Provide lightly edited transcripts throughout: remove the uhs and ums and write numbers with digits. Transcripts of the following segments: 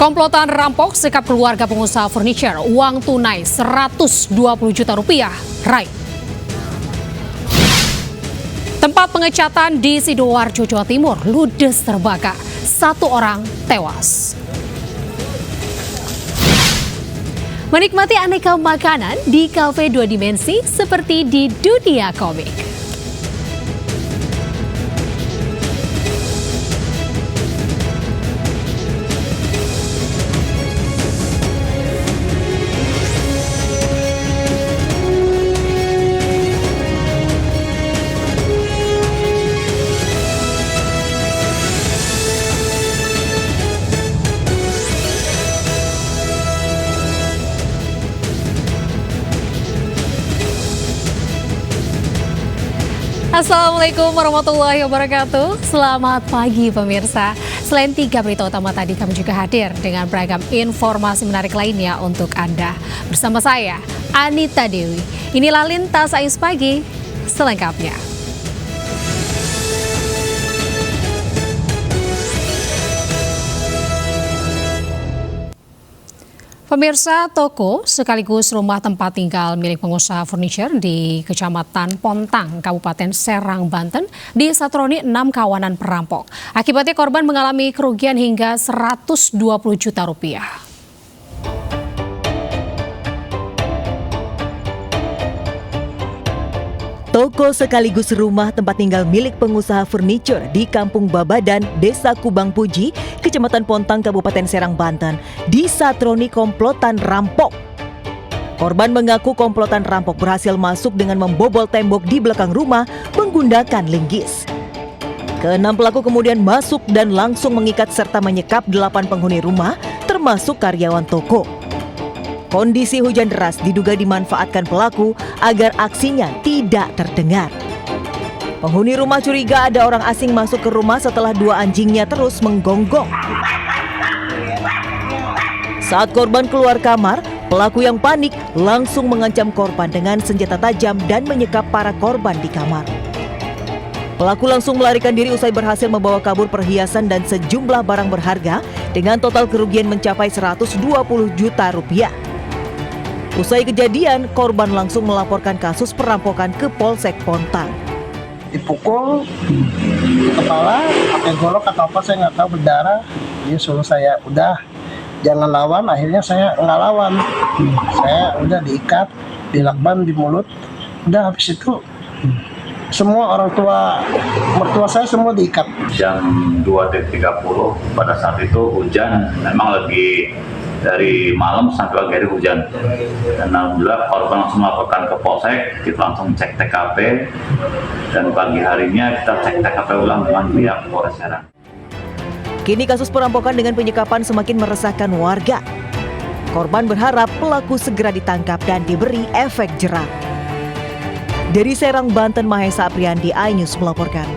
Komplotan rampok sikap keluarga pengusaha furniture, uang tunai 120 juta rupiah, raib. Tempat pengecatan di Sidoarjo, Jawa Timur, ludes terbakar. 1 orang tewas. Menikmati aneka makanan di kafe 2 dimensi seperti di dunia komik. Assalamualaikum warahmatullahi wabarakatuh. Selamat pagi pemirsa. Selain 3 berita utama tadi, kami juga hadir dengan beragam informasi menarik lainnya untuk Anda. Bersama saya, Anita Dewi. Inilah Lintas Ais Pagi selengkapnya. Pemirsa, toko sekaligus rumah tempat tinggal milik pengusaha furniture di Kecamatan Pontang, Kabupaten Serang, Banten, disatroni 6 kawanan perampok. Akibatnya korban mengalami kerugian hingga 120 juta rupiah. Toko sekaligus rumah tempat tinggal milik pengusaha furniture di Kampung Babadan, Desa Kubang Puji, Kecamatan Pontang, Kabupaten Serang, Banten, disatroni komplotan rampok. Korban mengaku komplotan rampok berhasil masuk dengan membobol tembok di belakang rumah menggunakan linggis. Keenam pelaku kemudian masuk dan langsung mengikat serta menyekap 8 penghuni rumah, termasuk karyawan toko. Kondisi hujan deras diduga dimanfaatkan pelaku agar aksinya tidak terdengar. Penghuni rumah curiga ada orang asing masuk ke rumah setelah 2 anjingnya terus menggonggong. Saat korban keluar kamar, pelaku yang panik langsung mengancam korban dengan senjata tajam dan menyekap para korban di kamar. Pelaku langsung melarikan diri usai berhasil membawa kabur perhiasan dan sejumlah barang berharga dengan total kerugian mencapai 120 juta rupiah. Usai kejadian, korban langsung melaporkan kasus perampokan ke Polsek Pontang. Dipukul di kepala, pakai golok atau apa saya nggak tahu, berdarah. Dia suruh saya udah jangan lawan, akhirnya saya nggak lawan. Saya udah diikat, dilakban di mulut. Udah habis itu semua orang tua mertua saya semua diikat. Jam 2.30 pada saat itu hujan, memang lagi dari malam sampai pagi hari hujan, dan alhamdulillah korban langsung melaporkan ke Polsek. Kita langsung cek TKP dan pagi harinya kita cek TKP ulang dengan pihak Polres Serang. Kini kasus perampokan dengan penyekapan semakin meresahkan warga. Korban berharap pelaku segera ditangkap dan diberi efek jera. Dari Serang, Banten, Mahesa Apriandi, iNews melaporkan.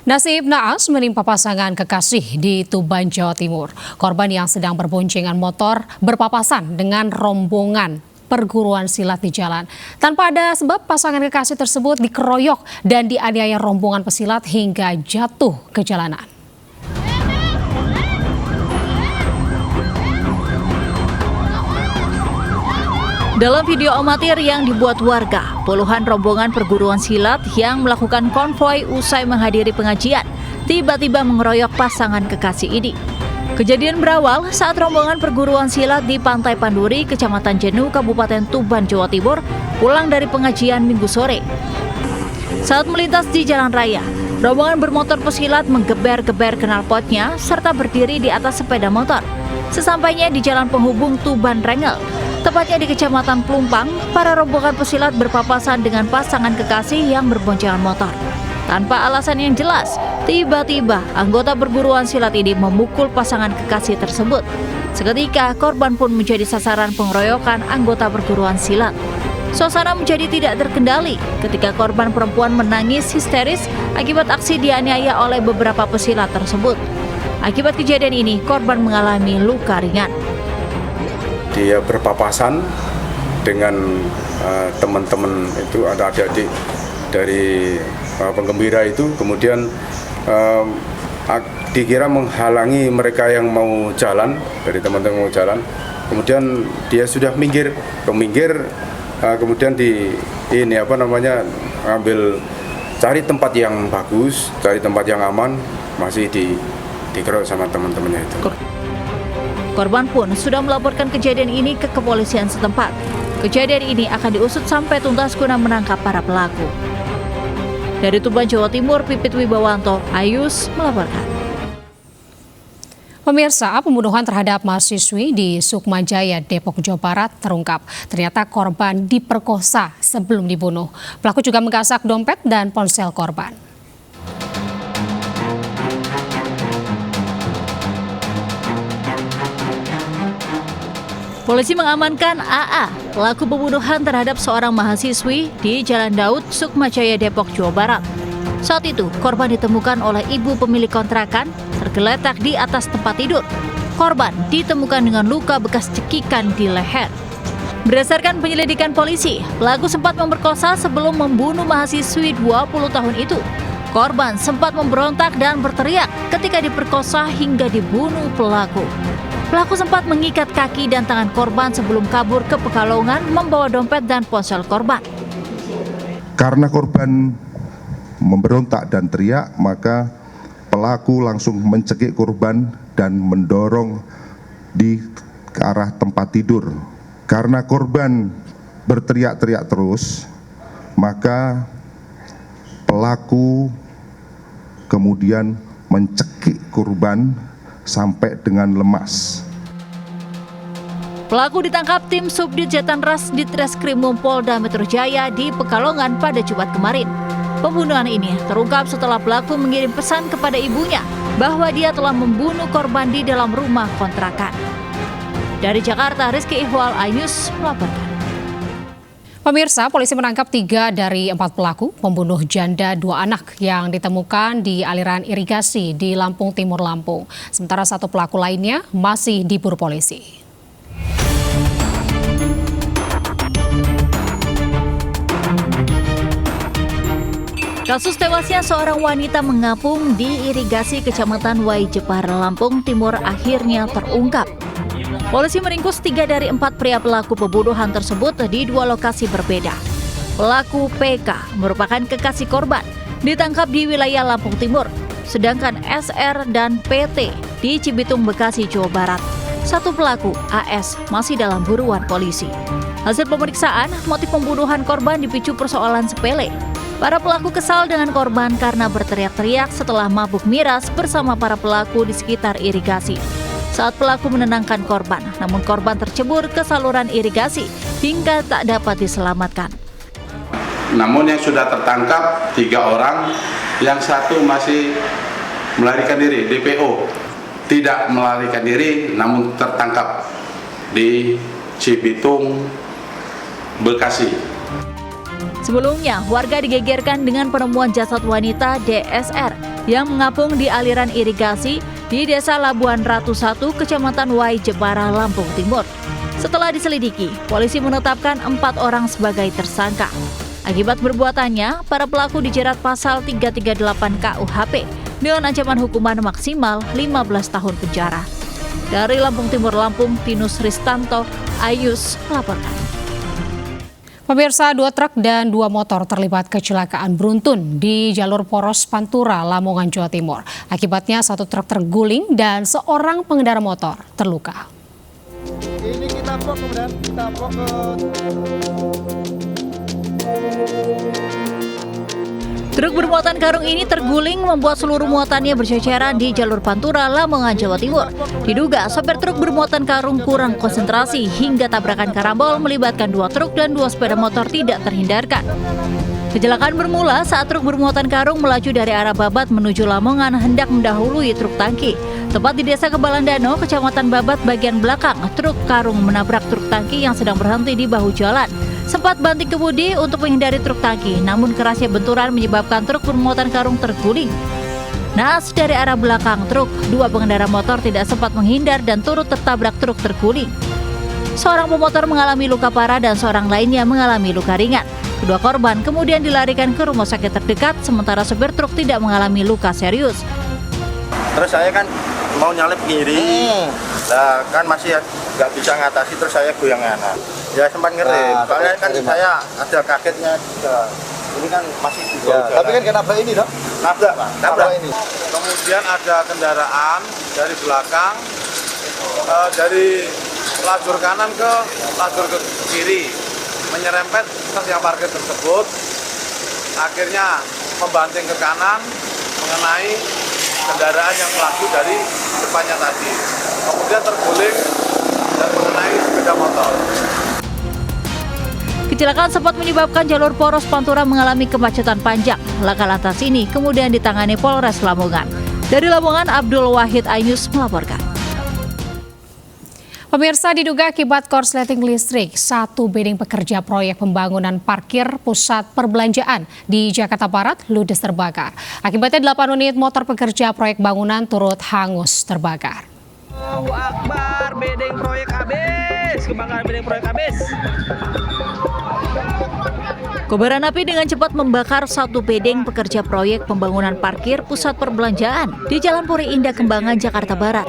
Nasib naas menimpa pasangan kekasih di Tuban, Jawa Timur. Korban yang sedang berboncengan motor berpapasan dengan rombongan perguruan silat di jalan. Tanpa ada sebab, pasangan kekasih tersebut dikeroyok dan dianiaya rombongan pesilat hingga jatuh ke jalanan. Dalam video amatir yang dibuat warga, puluhan rombongan perguruan silat yang melakukan konvoi usai menghadiri pengajian tiba-tiba mengeroyok pasangan kekasih ini. Kejadian berawal saat rombongan perguruan silat di Pantai Panduri, Kecamatan Jenu, Kabupaten Tuban, Jawa Timur, pulang dari pengajian Minggu sore. Saat melintas di jalan raya, rombongan bermotor pesilat menggeber-geber knalpotnya serta berdiri di atas sepeda motor. Sesampainya di jalan penghubung Tuban Rengel, tepatnya di Kecamatan Plumpang, para rombongan pesilat berpapasan dengan pasangan kekasih yang berboncengan motor. Tanpa alasan yang jelas, tiba-tiba anggota perguruan silat ini memukul pasangan kekasih tersebut. Seketika, korban pun menjadi sasaran pengeroyokan anggota perguruan silat. Suasana menjadi tidak terkendali ketika korban perempuan menangis histeris akibat aksi dianiaya oleh beberapa pesilat tersebut. Akibat kejadian ini, korban mengalami luka ringan. Dia berpapasan dengan teman-teman itu, ada adik-adik dari penggembira itu, kemudian dikira menghalangi mereka yang mau jalan, dari teman-teman mau jalan. Kemudian dia sudah minggir, kemudian ngambil cari tempat yang bagus, cari tempat yang aman, masih dikerok sama teman-temannya itu. Korban pun sudah melaporkan kejadian ini ke kepolisian setempat. Kejadian ini akan diusut sampai tuntas guna menangkap para pelaku. Dari Tuban, Jawa Timur, Pipit Wibawanto, Ayus melaporkan. Pemirsa, pembunuhan terhadap mahasiswi di Sukmajaya, Depok, Jawa Barat terungkap. Ternyata korban diperkosa sebelum dibunuh. Pelaku juga menggasak dompet dan ponsel korban. Polisi mengamankan AA, pelaku pembunuhan terhadap seorang mahasiswi di Jalan Daud, Sukmajaya, Depok, Jawa Barat. Saat itu, korban ditemukan oleh ibu pemilik kontrakan tergeletak di atas tempat tidur. Korban ditemukan dengan luka bekas cekikan di leher. Berdasarkan penyelidikan polisi, pelaku sempat memperkosa sebelum membunuh mahasiswi 20 tahun itu. Korban sempat memberontak dan berteriak ketika diperkosa hingga dibunuh pelaku. Pelaku sempat mengikat kaki dan tangan korban sebelum kabur ke Pekalongan membawa dompet dan ponsel korban. Karena korban memberontak dan teriak, maka pelaku langsung mencekik korban dan mendorong ke arah tempat tidur. Karena korban berteriak-teriak terus, maka pelaku kemudian mencekik korban sampai dengan lemas. Pelaku ditangkap tim Subdit Jatanras Ditreskrimum Polda Metro Jaya di Pekalongan pada Jumat kemarin. Pembunuhan ini terungkap setelah pelaku mengirim pesan kepada ibunya bahwa dia telah membunuh korban di dalam rumah kontrakan. Dari Jakarta, Rizky Ihwal, iNews melaporkan. Pemirsa, polisi menangkap 3 dari 4 pelaku pembunuh janda 2 anak yang ditemukan di aliran irigasi di Lampung Timur, Lampung. Sementara 1 pelaku lainnya masih diburu polisi. Kasus tewasnya seorang wanita mengapung di irigasi Kecamatan Wai Jepara, Lampung Timur akhirnya terungkap. Polisi meringkus 3 dari 4 pria pelaku pembunuhan tersebut di 2 lokasi berbeda. Pelaku PK merupakan kekasih korban, ditangkap di wilayah Lampung Timur, sedangkan SR dan PT di Cibitung, Bekasi, Jawa Barat. 1 pelaku, AS, masih dalam buruan polisi. Hasil pemeriksaan, motif pembunuhan korban dipicu persoalan sepele. Para pelaku kesal dengan korban karena berteriak-teriak setelah mabuk miras bersama para pelaku di sekitar irigasi. Saat pelaku menenangkan korban, namun korban tercebur ke saluran irigasi hingga tak dapat diselamatkan. Namun yang sudah tertangkap 3 orang, yang 1 masih melarikan diri, DPO. Tidak melarikan diri, namun tertangkap di Cibitung, Bekasi. Sebelumnya, warga digegerkan dengan penemuan jasad wanita DSR yang mengapung di aliran irigasi di Desa Labuan Ratu 1, Kecamatan Wai Jepara, Lampung Timur. Setelah diselidiki, polisi menetapkan 4 orang sebagai tersangka. Akibat perbuatannya, para pelaku dijerat pasal 338 KUHP dengan ancaman hukuman maksimal 15 tahun penjara. Dari Lampung Timur, Lampung, Tinus Ristanto, iNews melaporkan. Pemirsa, 2 truk dan 2 motor terlibat kecelakaan beruntun di jalur Poros Pantura, Lamongan, Jawa Timur. Akibatnya 1 truk terguling dan seorang pengendara motor terluka. Ini kita pok kemudian kita pok ke Truk bermuatan karung ini terguling membuat seluruh muatannya berceceran di jalur Pantura, Lamongan, Jawa Timur. Diduga sopir truk bermuatan karung kurang konsentrasi hingga tabrakan karambol melibatkan 2 truk dan 2 sepeda motor tidak terhindarkan. Kecelakaan bermula saat truk bermuatan karung melaju dari arah Babat menuju Lamongan hendak mendahului truk tangki. Tepat di Desa Kebalandano, Kecamatan Babat bagian belakang, truk karung menabrak truk tangki yang sedang berhenti di bahu jalan. Sempat banting kemudi untuk menghindari truk tangki, namun kerasnya benturan menyebabkan truk bermuatan karung terguling. Naas dari arah belakang truk, 2 pengendara motor tidak sempat menghindar dan turut tertabrak truk terguling. Seorang pemotor mengalami luka parah dan seorang lainnya mengalami luka ringan. Kedua korban kemudian dilarikan ke rumah sakit terdekat, sementara sopir truk tidak mengalami luka serius. Terus saya kan mau nyalip kiri, lah kan masih nggak bisa ngatasi, terus saya goyang kanan. Ya sempat ngerem, soalnya kan saya ada kagetnya juga. Ini kan masih juga. Tapi kan kenapa ini dong? Nabrak ini. Kemudian ada kendaraan dari belakang, dari lajur kanan ke lajur ke kiri, menyerempet truk yang parkir tersebut. Akhirnya membanting ke kanan, mengenai kendaraan yang melaju dari depannya tadi. Kemudian terguling dan mengenai sepeda motor. Kecelakaan sempat menyebabkan jalur poros Pantura mengalami kemacetan panjang. Laka lantas ini kemudian ditangani Polres Lamongan. Dari Lamongan, Abdul Wahid Ainus melaporkan. Pemirsa, diduga akibat korsleting listrik, satu bedeng pekerja proyek pembangunan parkir pusat perbelanjaan di Jakarta Barat ludes terbakar. Akibatnya 8 unit motor pekerja proyek bangunan turut hangus terbakar. Allahu Akbar, bedeng proyek habis, kebakaran bedeng proyek habis. Kobaran api dengan cepat membakar satu bedeng pekerja proyek pembangunan parkir pusat perbelanjaan di Jalan Puri Indah Kembangan, Jakarta Barat.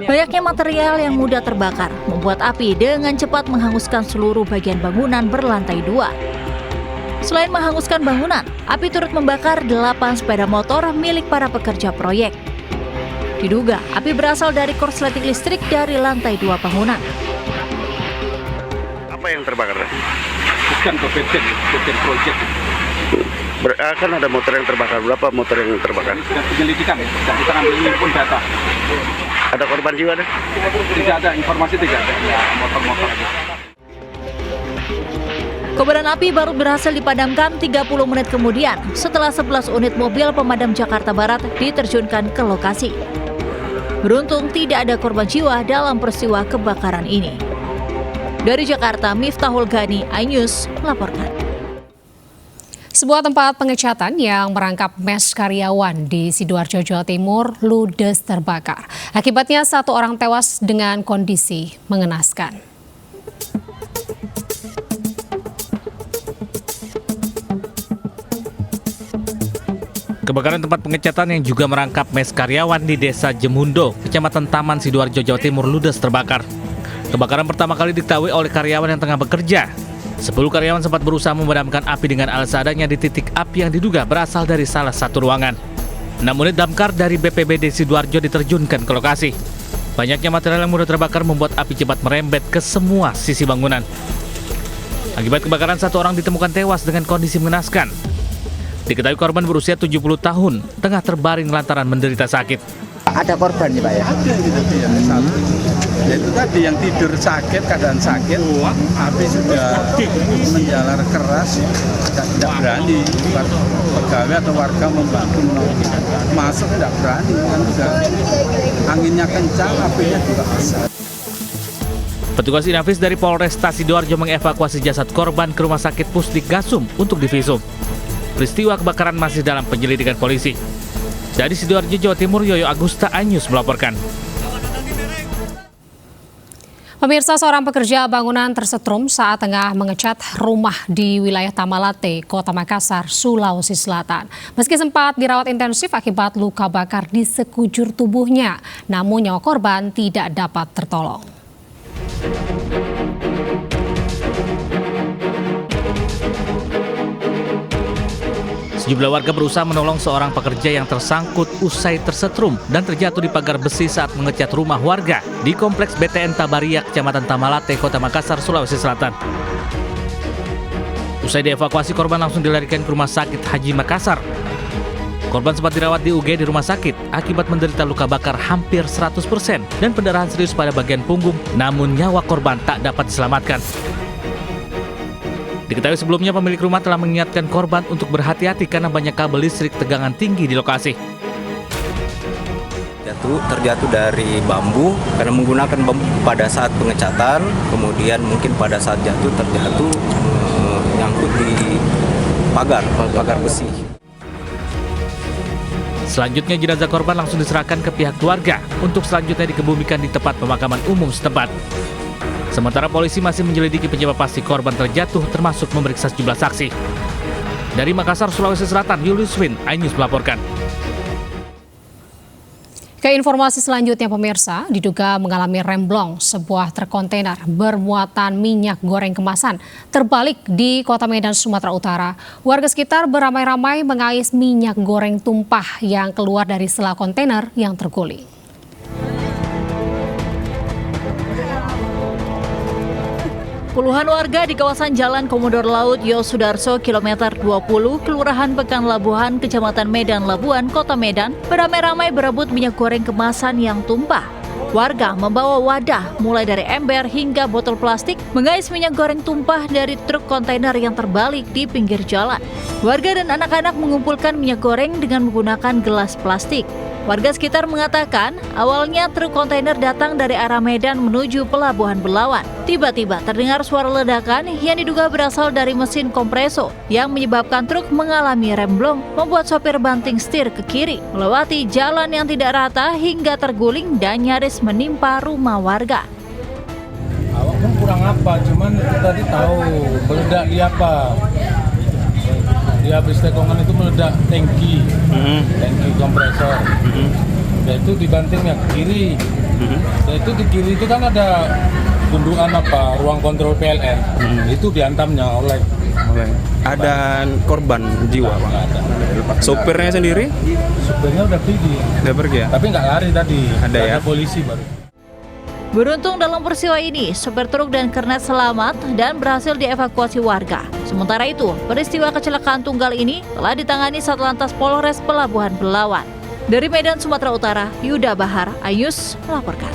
Banyaknya material yang mudah terbakar membuat api dengan cepat menghanguskan seluruh bagian bangunan berlantai 2. Selain menghanguskan bangunan, api turut membakar 8 sepeda motor milik para pekerja proyek. Diduga api berasal dari korsleting listrik dari lantai 2 bangunan. Apa yang terbakar? Bukan bedeng proyek. Kan ada motor yang terbakar. Berapa motor yang terbakar? Sudah penyelidikan, dan kita ambil pun data. Ada korban jiwa deh? Tidak ada, informasi tidak ada. Ya, motor-motor aja. Kobaran api baru berhasil dipadamkan 30 menit kemudian setelah 11 unit mobil pemadam Jakarta Barat diterjunkan ke lokasi. Beruntung tidak ada korban jiwa dalam peristiwa kebakaran ini. Dari Jakarta, Miftahul Ghani, iNews melaporkan. Sebuah tempat pengecatan yang merangkap mes karyawan di Sidoarjo, Jawa Timur ludes terbakar. Akibatnya satu orang tewas dengan kondisi mengenaskan. Kebakaran tempat pengecatan yang juga merangkap mes karyawan di Desa Jemundo, Kecamatan Taman, Sidoarjo, Jawa Timur ludes terbakar. Kebakaran pertama kali diketahui oleh karyawan yang tengah bekerja. 10 karyawan sempat berusaha memadamkan api dengan alat seadanya di titik api yang diduga berasal dari salah satu ruangan. 6 unit damkar dari BPBD Sidoarjo diterjunkan ke lokasi. Banyaknya material yang mudah terbakar membuat api cepat merembet ke semua sisi bangunan. Akibat kebakaran, satu orang ditemukan tewas dengan kondisi mengenaskan. Diketahui korban berusia 70 tahun, tengah terbaring lantaran menderita sakit. Ada korban nih Pak ya? Ada gitu ya, satu. Ya itu tadi yang tidur sakit, keadaan sakit, api sudah menjalar keras, tidak berani pegawai atau warga membantu masuk, tidak berani kan juga anginnya kencang, apinya juga besar. Petugas Inafis dari Polresta Sidoarjo mengevakuasi jasad korban ke Rumah Sakit Pusdik Gasum untuk divisum. Peristiwa kebakaran masih dalam penyelidikan polisi. Dari Sidoarjo, Jawa Timur, Yoyo Agusta, iNews melaporkan. Pemirsa, seorang pekerja bangunan tersetrum saat tengah mengecat rumah di wilayah Tamalate, Kota Makassar, Sulawesi Selatan. Meski sempat dirawat intensif akibat luka bakar di sekujur tubuhnya, namun nyawa korban tidak dapat tertolong. Sejumlah warga berusaha menolong seorang pekerja yang tersangkut usai tersetrum dan terjatuh di pagar besi saat mengecat rumah warga di Kompleks BTN Tabaria, Kecamatan Tamalate, Kota Makassar, Sulawesi Selatan. Usai dievakuasi, korban langsung dilarikan ke Rumah Sakit Haji Makassar. Korban sempat dirawat di UGD di rumah sakit akibat menderita luka bakar hampir 100% dan pendarahan serius pada bagian punggung, namun nyawa korban tak dapat diselamatkan. Diketahui sebelumnya pemilik rumah telah mengingatkan korban untuk berhati-hati karena banyak kabel listrik tegangan tinggi di lokasi. Terjatuh dari bambu karena menggunakan bambu pada saat pengecatan, kemudian mungkin pada saat terjatuh nyangkut di pagar besi. Selanjutnya jenazah korban langsung diserahkan ke pihak keluarga untuk selanjutnya dikebumikan di tempat pemakaman umum setempat. Sementara polisi masih menyelidiki penyebab pasti korban terjatuh termasuk memeriksa sejumlah saksi. Dari Makassar, Sulawesi Selatan, Julius Win, iNews melaporkan. Ke informasi selanjutnya pemirsa, diduga mengalami remblong sebuah truk kontainer bermuatan minyak goreng kemasan terbalik di Kota Medan, Sumatera Utara. Warga sekitar beramai-ramai mengais minyak goreng tumpah yang keluar dari sela kontainer yang terguling. Puluhan warga di kawasan Jalan Komodor Laut Yosudarso kilometer 20 Kelurahan Pekan Labuhan, Kecamatan Medan Labuan, Kota Medan beramai-ramai berebut minyak goreng kemasan yang tumpah. Warga membawa wadah mulai dari ember hingga botol plastik mengais minyak goreng tumpah dari truk kontainer yang terbalik di pinggir jalan. Warga dan anak-anak mengumpulkan minyak goreng dengan menggunakan gelas plastik. Warga sekitar mengatakan awalnya truk kontainer datang dari arah Medan menuju Pelabuhan Belawan. Tiba-tiba terdengar suara ledakan yang diduga berasal dari mesin kompreso yang menyebabkan truk mengalami remblong, membuat sopir banting setir ke kiri, melewati jalan yang tidak rata hingga terguling dan nyaris menimpa rumah warga. Awak pun kurang apa, cuman itu tadi tahu meledak di apa. Di habis tekongan itu meledak tangki, tangki kompresor. Dan itu dibantingnya ke kiri. Dan itu di kiri itu kan ada gundukan apa, ruang kontrol PLN. Itu dihantamnya oleh. Ada korban jiwa, Pak? Sopirnya sendiri? Sopirnya udah pergi ya? Tapi nggak lari tadi. Ada ya? Polisi baru. Beruntung dalam peristiwa ini, sopir truk dan kernet selamat dan berhasil dievakuasi warga. Sementara itu, peristiwa kecelakaan tunggal ini telah ditangani Satlantas Polres Pelabuhan Belawan. Dari Medan, Sumatera Utara, Yuda Bahar, iNews melaporkan.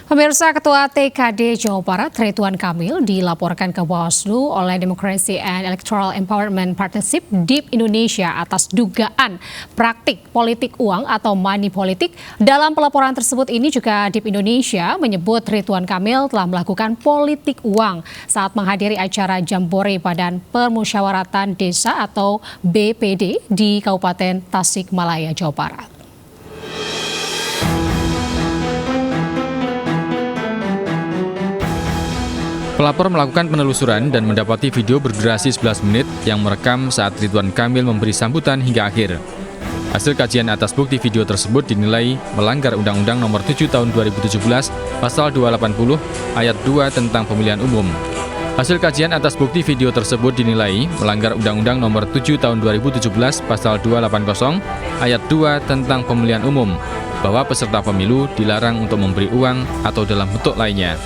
Pemirsa, Ketua TKD Jawa Barat Ridwan Kamil dilaporkan ke Bawaslu oleh Democracy and Electoral Empowerment Partnership DIP Indonesia atas dugaan praktik politik uang atau money politik. Dalam pelaporan tersebut ini juga DIP Indonesia menyebut Ridwan Kamil telah melakukan politik uang saat menghadiri acara Jambore Badan Permusyawaratan Desa atau BPD di Kabupaten Tasikmalaya, Jawa Barat. Pelapor melakukan penelusuran dan mendapati video berdurasi 11 menit yang merekam saat Ridwan Kamil memberi sambutan hingga akhir. Hasil kajian atas bukti video tersebut dinilai melanggar Undang-Undang Nomor 7 Tahun 2017 Pasal 280 Ayat 2 tentang Pemilihan Umum. Hasil kajian atas bukti video tersebut dinilai melanggar Undang-Undang Nomor 7 Tahun 2017 Pasal 280 Ayat 2 tentang Pemilihan Umum, bahwa peserta pemilu dilarang untuk memberi uang atau dalam bentuk lainnya.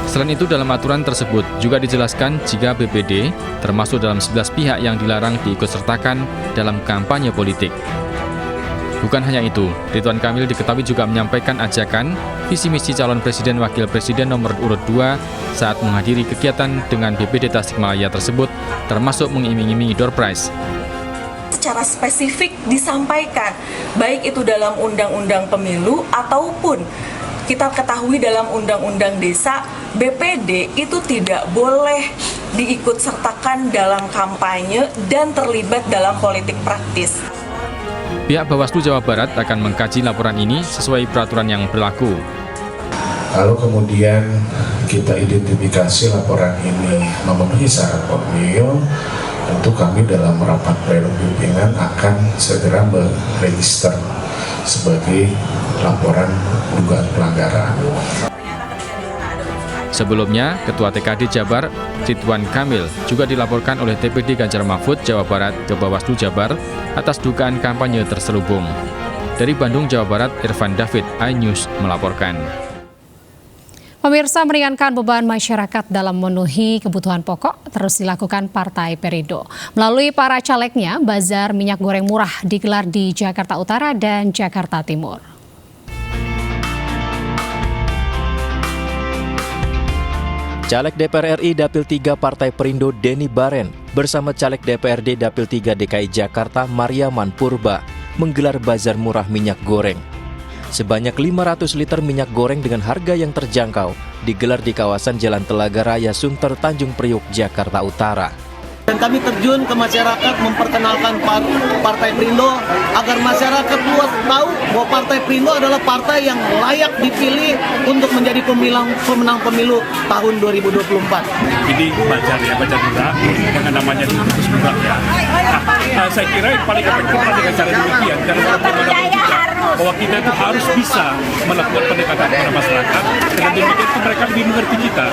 Selain itu, dalam aturan tersebut juga dijelaskan jika BPD termasuk dalam 11 pihak yang dilarang diikutsertakan dalam kampanye politik. Bukan hanya itu, Ridwan Kamil diketahui juga menyampaikan ajakan visi misi calon presiden wakil presiden nomor urut 2 saat menghadiri kegiatan dengan BPD Tasikmalaya tersebut, termasuk mengiming-imingi door prize. Secara spesifik disampaikan, baik itu dalam undang-undang pemilu ataupun kita ketahui dalam undang-undang desa, BPD itu tidak boleh diikutsertakan dalam kampanye dan terlibat dalam politik praktis. Pihak Bawaslu Jawa Barat akan mengkaji laporan ini sesuai peraturan yang berlaku. Kalau kemudian kita identifikasi laporan ini memenuhi syarat formil, tentu kami dalam rapat pleno pimpinan akan segera meregister sebagai laporan dugaan pelanggaran. Sebelumnya, Ketua TKD Jabar, Ridwan Kamil, juga dilaporkan oleh TPD Ganjar Mahfud Jawa Barat ke Bawaslu Jabar atas dugaan kampanye terselubung. Dari Bandung, Jawa Barat, Irfan David, iNews melaporkan. Pemirsa, meringankan beban masyarakat dalam memenuhi kebutuhan pokok terus dilakukan Partai Perindo. Melalui para calegnya, bazar minyak goreng murah digelar di Jakarta Utara dan Jakarta Timur. Caleg DPR RI Dapil 3 Partai Perindo Denny Baren bersama Caleg DPRD Dapil 3 DKI Jakarta Mariaman Purba menggelar bazar murah minyak goreng. Sebanyak 500 liter minyak goreng dengan harga yang terjangkau digelar di kawasan Jalan Telaga Raya Sunter Tanjung Priuk, Jakarta Utara. Dan kami terjun ke masyarakat memperkenalkan Partai Perindo agar masyarakat luas tahu bahwa Partai Perindo adalah partai yang layak dipilih untuk menjadi pemenang pemilu tahun 2024. Ini bazar murah dengan namanya Khusus Murah ya. Nah, saya kira yang paling efektif adalah dengan cara demikian karena bagaimana juga bahwa kita itu harus bisa melakukan pendekatan kepada masyarakat. Dengan demikian itu mereka lebih mengerti kita.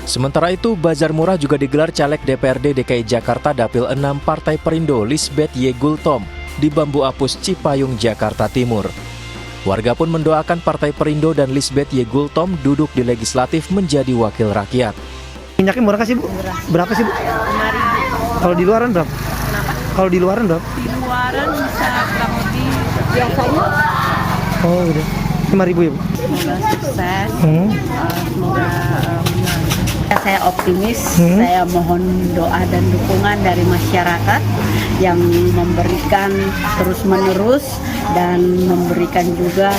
Sementara itu, bazar murah juga digelar caleg DPRD DKI Jakarta Dapil 6 Partai Perindo Lisbeth Y. Gultom di Bambu Apus Cipayung, Jakarta Timur. Warga pun mendoakan Partai Perindo dan Lisbeth Y. Gultom duduk di legislatif menjadi wakil rakyat. Minyaknya murah kasih Bu? Berapa sih Bu? 5.000. Kalau di luaran berapa? Kenapa? Kalau di luaran berapa? Di luaran bisa kurang lebih biasanya. Oh gitu. 5.000 ya Bu? Semoga sukses. Semoga saya optimis. Saya mohon doa dan dukungan dari masyarakat yang memberikan terus-menerus dan memberikan juga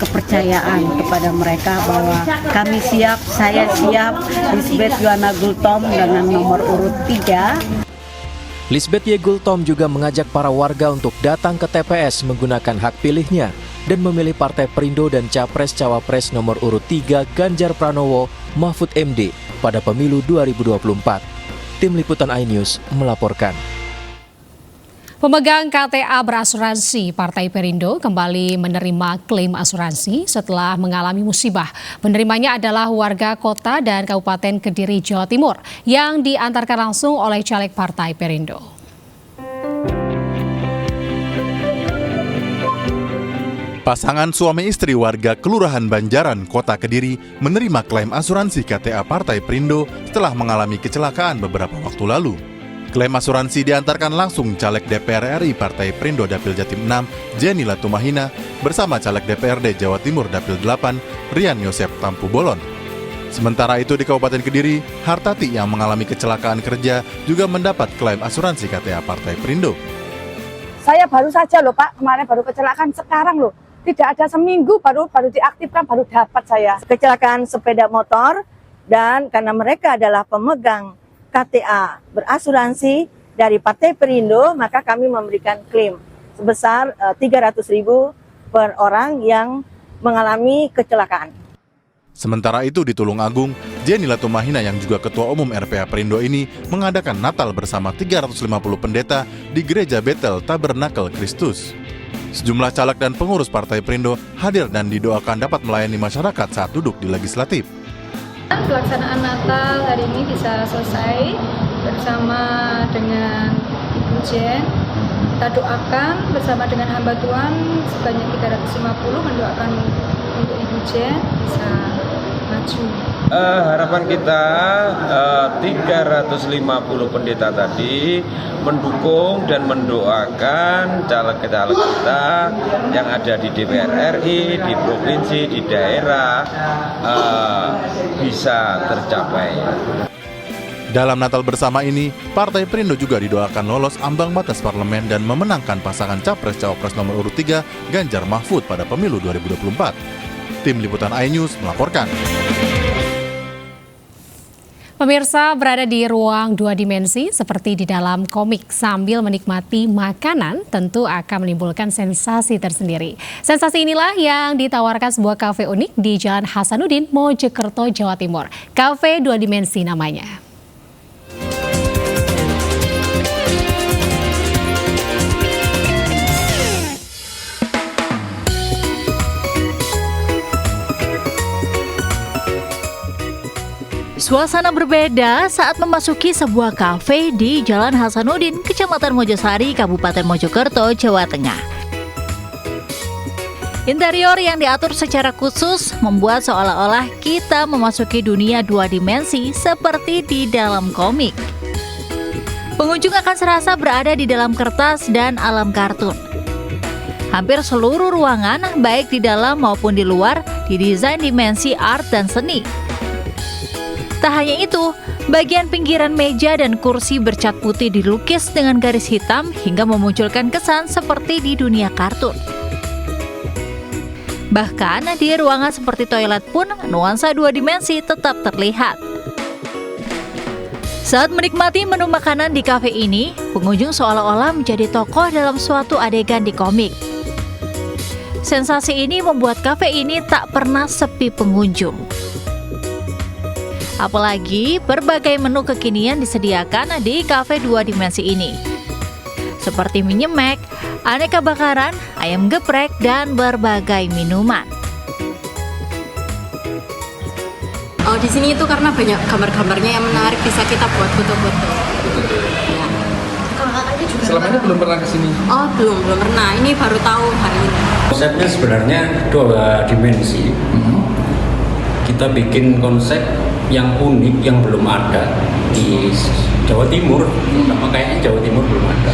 kepercayaan kepada mereka bahwa kami siap, saya siap, Lisbeth Yohana Gultom dengan nomor urut 3. Lisbeth Y. Gultom juga mengajak para warga untuk datang ke TPS menggunakan hak pilihnya dan memilih Partai Perindo dan Capres-Cawapres nomor urut 3 Ganjar Pranowo Mahfud MD pada pemilu 2024. Tim Liputan iNews melaporkan. Pemegang KTA berasuransi Partai Perindo kembali menerima klaim asuransi setelah mengalami musibah. Penerimanya adalah warga kota dan Kabupaten Kediri, Jawa Timur yang diantarkan langsung oleh caleg Partai Perindo. Pasangan suami istri warga Kelurahan Banjaran, Kota Kediri menerima klaim asuransi KTA Partai Perindo setelah mengalami kecelakaan beberapa waktu lalu. Klaim asuransi diantarkan langsung caleg DPR RI Partai Perindo Dapil Jatim 6, Jenny Latumahina, bersama caleg DPRD Jawa Timur Dapil 8, Rian Yosep Tampu Bolon. Sementara itu di Kabupaten Kediri, Hartati yang mengalami kecelakaan kerja juga mendapat klaim asuransi KTA Partai Perindo. Saya baru saja loh Pak, kemarin baru kecelakaan, sekarang loh. Tidak ada seminggu baru diaktifkan, baru dapat saya. Kecelakaan sepeda motor dan karena mereka adalah pemegang KTA berasuransi dari Partai Perindo, maka kami memberikan klaim sebesar 300.000 per orang yang mengalami kecelakaan. Sementara itu di Tulungagung, Jenny Latumahina yang juga Ketua Umum RPA Perindo ini mengadakan Natal bersama 350 pendeta di Gereja Betel Tabernakel Kristus. Sejumlah caleg dan pengurus Partai Perindo hadir dan didoakan dapat melayani masyarakat saat duduk di legislatif. Pelaksanaan Natal hari ini bisa selesai bersama dengan Ibu Jen. Kita doakan bersama dengan hamba Tuhan sebanyak 350 mendoakan untuk Ibu Jen bisa maju. Harapan kita 350 pendeta tadi mendukung dan mendoakan caleg-caleg kita yang ada di DPR RI, di provinsi, di daerah bisa tercapai. Dalam Natal bersama ini, Partai Perindo juga didoakan lolos ambang batas parlemen dan memenangkan pasangan Capres-Cawapres nomor urut 3 Ganjar Mahfud pada pemilu 2024. Tim Liputan iNews melaporkan. Pemirsa, berada di ruang 2 dimensi seperti di dalam komik sambil menikmati makanan tentu akan menimbulkan sensasi tersendiri. Sensasi inilah yang ditawarkan sebuah kafe unik di Jalan Hasanuddin, Mojokerto, Jawa Timur. Kafe 2 dimensi namanya. Suasana berbeda saat memasuki sebuah kafe di Jalan Hasanuddin, Kecamatan Mojosari, Kabupaten Mojokerto, Jawa Tengah. Interior yang diatur secara khusus membuat seolah-olah kita memasuki dunia 2 dimensi seperti di dalam komik. Pengunjung akan serasa berada di dalam kertas dan alam kartun. Hampir seluruh ruangan, baik di dalam maupun di luar, didesain dimensi art dan seni. Tak hanya itu, bagian pinggiran meja dan kursi bercat putih dilukis dengan garis hitam hingga memunculkan kesan seperti di dunia kartun. Bahkan di ruangan seperti toilet pun nuansa 2 dimensi tetap terlihat. Saat menikmati menu makanan di kafe ini, pengunjung seolah-olah menjadi tokoh dalam suatu adegan di komik. Sensasi ini membuat kafe ini tak pernah sepi pengunjung. Apalagi berbagai menu kekinian disediakan di kafe 2 dimensi ini. seperti mie nyemek, aneka bakaran, ayam geprek, dan berbagai minuman. Di sini itu karena banyak gambar-gambarnya yang menarik, bisa kita buat foto-foto. Ya. Kalau kakaknya juga selama ini belum pernah kesini? Oh belum pernah. Ini baru tahu hari ini. Konsepnya sebenarnya 2 dimensi. Kita bikin konsep yang unik yang belum ada di Jawa Timur, terutama kayaknya Jawa Timur belum ada.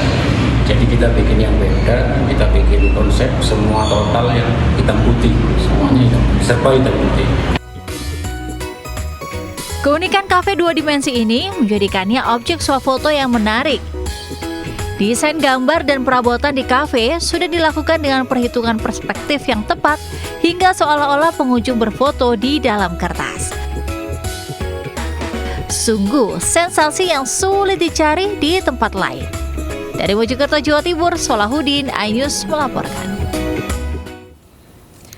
Jadi kita bikin yang beda, kita bikin konsep semua total yang hitam putih, semuanya serba hitam putih. Keunikan kafe 2 dimensi ini menjadikannya objek swafoto yang menarik. Desain gambar dan perabotan di kafe sudah dilakukan dengan perhitungan perspektif yang tepat hingga seolah-olah pengunjung berfoto di dalam kertas. Sungguh sensasi yang sulit dicari di tempat lain. Dari Mojokerto, Jawa Timur, Solahuddin, iNews melaporkan.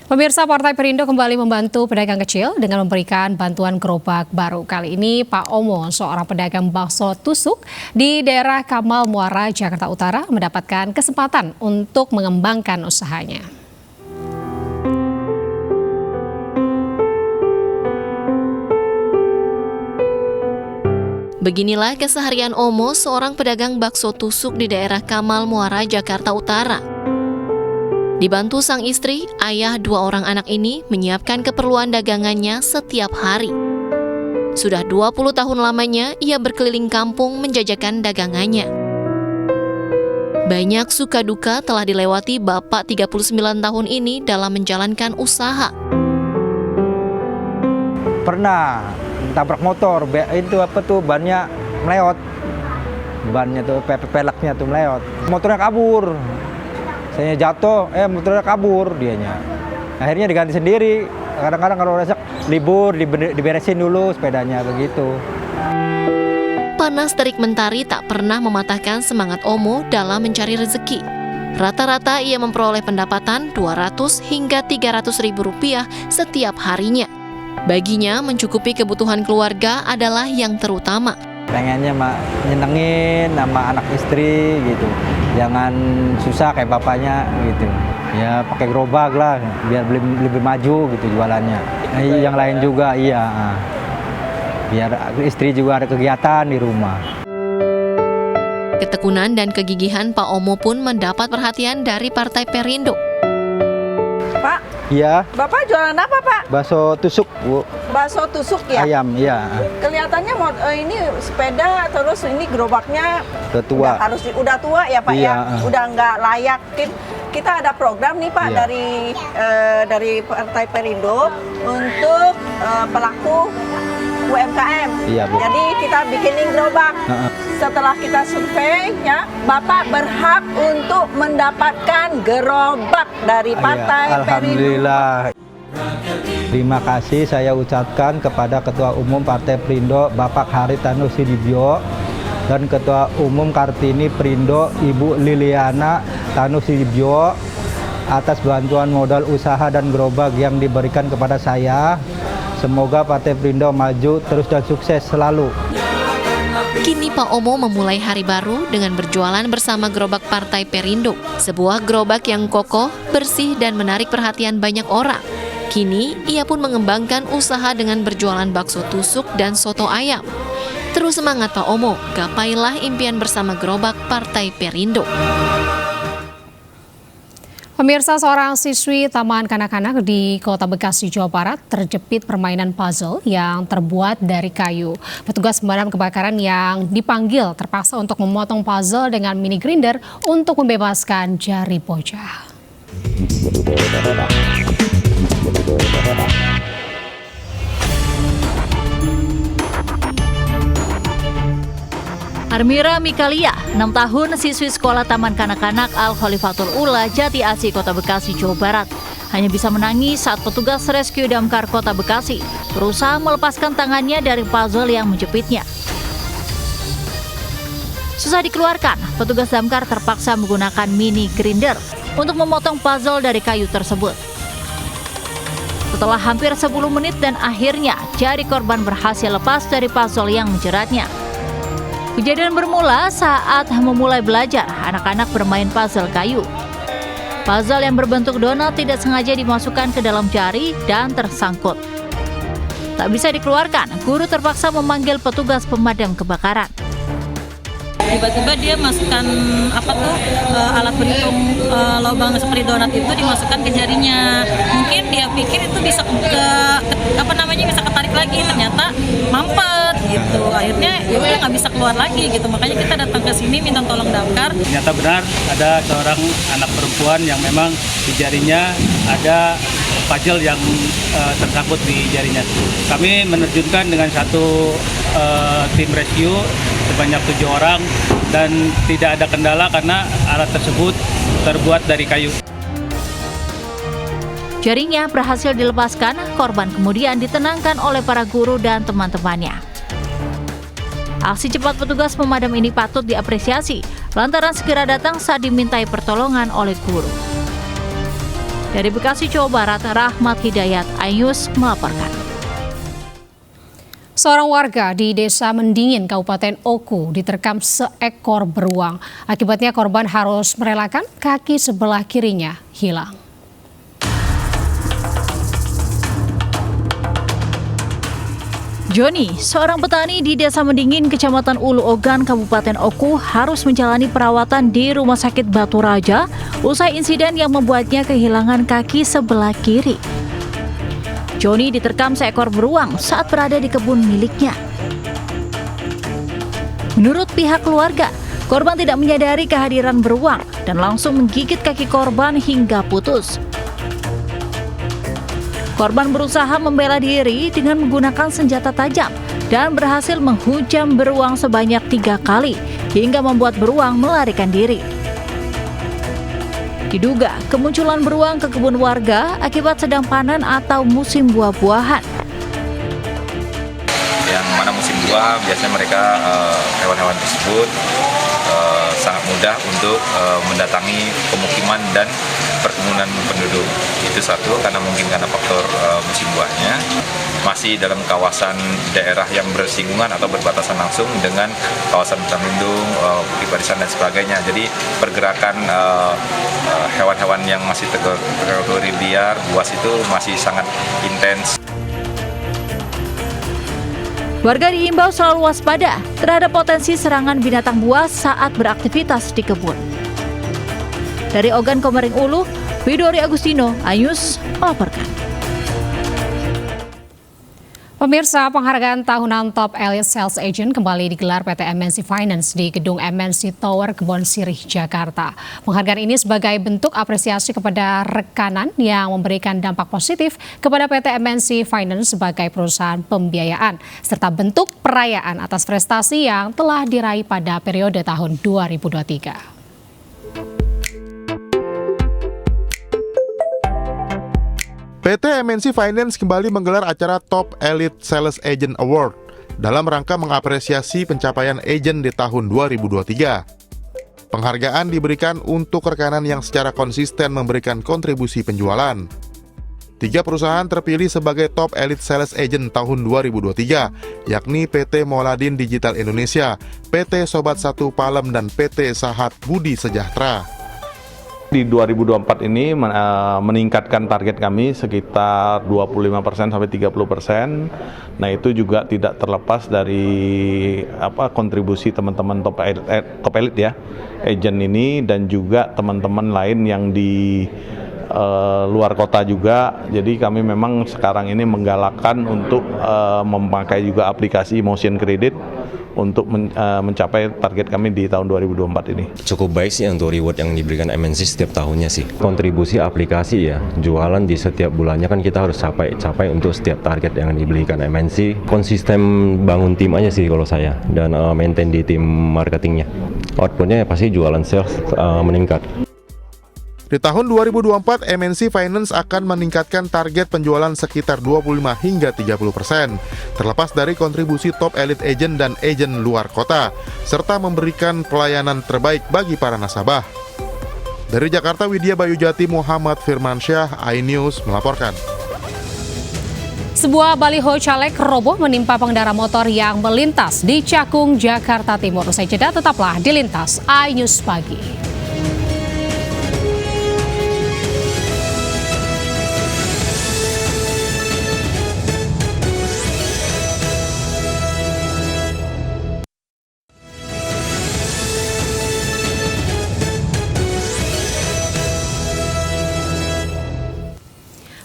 Pemirsa, Partai Perindo kembali membantu pedagang kecil dengan memberikan bantuan gerobak baru. Kali ini Pak Omo, seorang pedagang bakso tusuk di daerah Kamal Muara, Jakarta Utara, mendapatkan kesempatan untuk mengembangkan usahanya. Beginilah keseharian Omo, seorang pedagang bakso tusuk di daerah Kamal Muara, Jakarta Utara. Dibantu sang istri, ayah 2 orang anak ini menyiapkan keperluan dagangannya setiap hari. Sudah 20 tahun lamanya ia berkeliling kampung menjajakan dagangannya. Banyak suka duka telah dilewati Bapak 39 tahun ini dalam menjalankan usaha. Pernah tabrak motor, itu apa tuh, bannya meleot. Bannya tuh, peleknya tuh meleot. Motornya kabur. Saya jatuh, motornya kabur dianya. Akhirnya diganti sendiri. Kadang-kadang kalau resek libur, diberesin dulu sepedanya, begitu. Panas terik mentari tak pernah mematahkan semangat Omo dalam mencari rezeki. Rata-rata ia memperoleh pendapatan 200 hingga 300 ribu rupiah setiap harinya. Baginya mencukupi kebutuhan keluarga adalah yang terutama. Pengennya nyenengin sama anak istri gitu. Jangan susah kayak bapaknya gitu. Ya pakai gerobak lah biar lebih maju gitu jualannya. Yang lain juga iya. Biar istri juga ada kegiatan di rumah. Ketekunan dan kegigihan Pak Omo pun mendapat perhatian dari Partai Perindo. Pak, iya. Bapak jualan apa, Pak? Bakso tusuk, Bu. Bakso tusuk ya? Ayam, iya. Kelihatannya ini sepeda, terus ini gerobaknya tua. Udah tua ya, Pak, iya. ya? Udah nggak layak. Kita ada program nih, Pak, iya. dari Partai Perindo untuk pelaku UMKM. Iya, Bu. Jadi kita bikinin gerobak. Setelah kita survei, ya, Bapak berhak untuk mendapatkan gerobak dari Partai Perindo. Alhamdulillah. Terima kasih saya ucapkan kepada Ketua Umum Partai Perindo Bapak Haritanu Sudibyo dan Ketua Umum Kartini Perindo Ibu Liliana Tanu Sudibyo atas bantuan modal usaha dan gerobak yang diberikan kepada saya. Semoga Partai Perindo maju terus dan sukses selalu. Kini Pak Omo memulai hari baru dengan berjualan bersama gerobak Partai Perindo. Sebuah gerobak yang kokoh, bersih, dan menarik perhatian banyak orang. Kini, ia pun mengembangkan usaha dengan berjualan bakso tusuk dan soto ayam. Terus semangat Pak Omo, gapailah impian bersama gerobak Partai Perindo. Pemirsa, seorang siswi Taman Kanak-kanak di Kota Bekasi, Jawa Barat terjepit permainan puzzle yang terbuat dari kayu. Petugas pemadam kebakaran yang dipanggil terpaksa untuk memotong puzzle dengan mini grinder untuk membebaskan jari bocah. Armira Mikalia, 6 tahun, siswi sekolah Taman Kanak-kanak Al-Khalifatul Ula, Jati Asih, Kota Bekasi, Jawa Barat, hanya bisa menangis saat petugas rescue damkar Kota Bekasi berusaha melepaskan tangannya dari puzzle yang menjepitnya. Susah dikeluarkan, petugas damkar terpaksa menggunakan mini grinder untuk memotong puzzle dari kayu tersebut. Setelah hampir 10 menit dan akhirnya jari korban berhasil lepas dari puzzle yang menjeratnya. Kejadian bermula saat memulai belajar, anak-anak bermain puzzle kayu. Puzzle yang berbentuk donat tidak sengaja dimasukkan ke dalam jari dan tersangkut. Tak bisa dikeluarkan, guru terpaksa memanggil petugas pemadam kebakaran. Tiba-tiba dia masukkan alat berhitung lubang seperti donat itu dimasukkan ke jarinya. Mungkin dia pikir itu bisa bisa ketarik lagi, ternyata mampet gitu. Akhirnya ya udah nggak bisa keluar lagi gitu. Makanya kita datang ke sini minta tolong damkar. Ternyata benar ada seorang anak perempuan yang memang di jarinya ada puzzle yang tersangkut di jarinya. Kami menerjunkan dengan satu tim rescue sebanyak 7 orang dan tidak ada kendala karena alat tersebut terbuat dari kayu. Jaringnya berhasil dilepaskan, korban kemudian ditenangkan oleh para guru dan teman-temannya. Aksi cepat petugas pemadam ini patut diapresiasi lantaran segera datang saat dimintai pertolongan oleh guru. Dari Bekasi, Jawa Barat, Rahmat Hidayat, iNews melaporkan. Seorang warga di Desa Mendingin, Kabupaten Oku, diterkam seekor beruang. Akibatnya korban harus merelakan kaki sebelah kirinya hilang. Joni, seorang petani di Desa Mendingin, Kecamatan Ulu Ogan, Kabupaten Oku, harus menjalani perawatan di Rumah Sakit Batu Raja usai insiden yang membuatnya kehilangan kaki sebelah kiri. Joni diterkam seekor beruang saat berada di kebun miliknya. Menurut pihak keluarga, korban tidak menyadari kehadiran beruang dan langsung menggigit kaki korban hingga putus. Korban berusaha membela diri dengan menggunakan senjata tajam dan berhasil menghujam beruang sebanyak 3 kali hingga membuat beruang melarikan diri. Diduga kemunculan beruang ke kebun warga akibat sedang panen atau musim buah-buahan. Yang mana musim buah biasanya mereka hewan-hewan tersebut sangat mudah untuk mendatangi pemukiman dan perkebunan penduduk. Itu satu, karena faktor musim buahnya masih dalam kawasan daerah yang bersinggungan atau berbatasan langsung dengan kawasan hutan lindung, bukit barisan dan sebagainya. Jadi pergerakan hewan-hewan yang masih terkategori liar, buas itu masih sangat intens. Warga diimbau selalu waspada terhadap potensi serangan binatang buas saat beraktivitas di kebun. Dari Ogan Komering Ulu, Widori Agustino, iNews melaporkan. Pemirsa, penghargaan tahunan Top Elite Sales Agent kembali digelar PT MNC Finance di gedung MNC Tower Kebon Sirih, Jakarta. Penghargaan ini sebagai bentuk apresiasi kepada rekanan yang memberikan dampak positif kepada PT MNC Finance sebagai perusahaan pembiayaan, serta bentuk perayaan atas prestasi yang telah diraih pada periode tahun 2023. PT MNC Finance kembali menggelar acara Top Elite Sales Agent Award dalam rangka mengapresiasi pencapaian agen di tahun 2023. Penghargaan diberikan untuk rekanan yang secara konsisten memberikan kontribusi penjualan. 3 perusahaan terpilih sebagai Top Elite Sales Agent tahun 2023, yakni PT Mouladin Digital Indonesia, PT Sobat 1 Palem, dan PT Sahat Budi Sejahtera. Di 2024 ini meningkatkan target kami sekitar 25% sampai 30%. Nah, itu juga tidak terlepas dari kontribusi teman-teman top elite ya, agent ini, dan juga teman-teman lain yang di luar kota juga. Jadi kami memang sekarang ini menggalakkan untuk memakai juga aplikasi Motion Credit untuk mencapai target kami di tahun 2024 ini. Cukup baik sih untuk reward yang diberikan MNC setiap tahunnya sih. Kontribusi aplikasi ya, jualan di setiap bulannya kan kita harus capai untuk setiap target yang diberikan MNC. Konsisten bangun tim aja sih kalau saya, dan maintain di tim marketingnya. Outputnya ya pasti jualan sales meningkat. Di tahun 2024, MNC Finance akan meningkatkan target penjualan sekitar 25 hingga 30%, terlepas dari kontribusi top elite agent dan agent luar kota, serta memberikan pelayanan terbaik bagi para nasabah. Dari Jakarta, Widya Bayu Jati, Muhammad Firmansyah, iNews melaporkan. Sebuah baliho caleg roboh menimpa pengendara motor yang melintas di Cakung, Jakarta Timur. Usai jeda tetaplah di Lintas iNews Pagi.